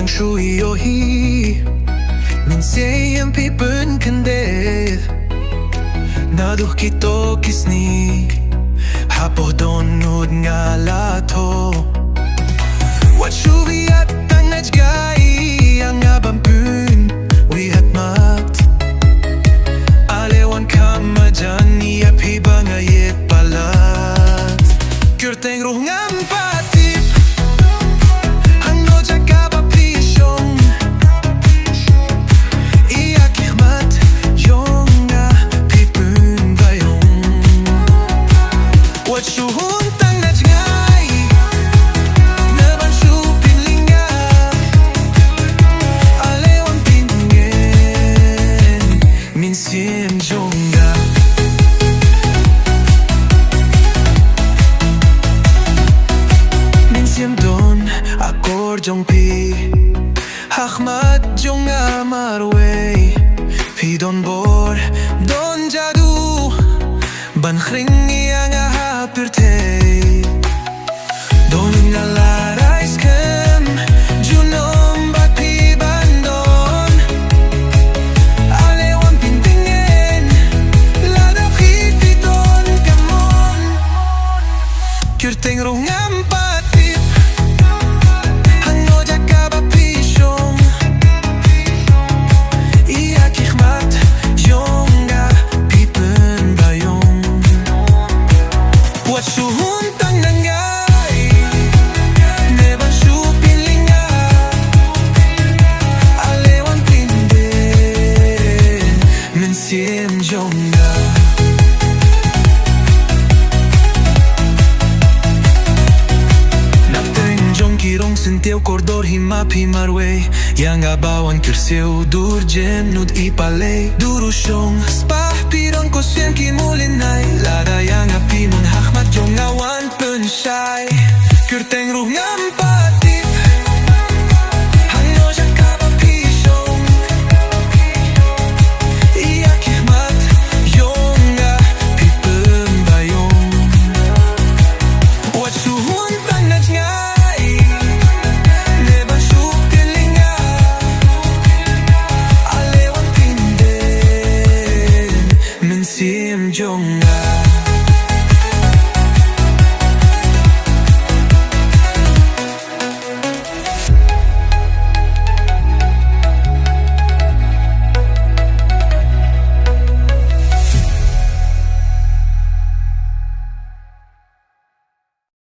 ang shui o hi min se ang pipun kandev naduh kito kisni hapo don nud nga lato what shui at ang najgai ang abampun we hat mat alewan kamajan iya pibangayet palat kürteng ruh ngam patip Jong pi Ahmad jong amarway Pi don bor don jadu Ban khring yang ahapirte Don ngalarais kem Junom bat pi bandon Alewan pintingin Lada khiti don kamon Kürteng rungam patip Sentiau cordor hima pimarwe Yang abawan kirseu dur jem nud ipale Durusyong spah piron ko sien kimulinay Lada yang api mun hakmat jong awan pensyay Kürteng ruh ngam patip Hanyo jakaba pisyong Iya kihmat yonga pipem bayong Wat suhun tanaj nga Sim jonga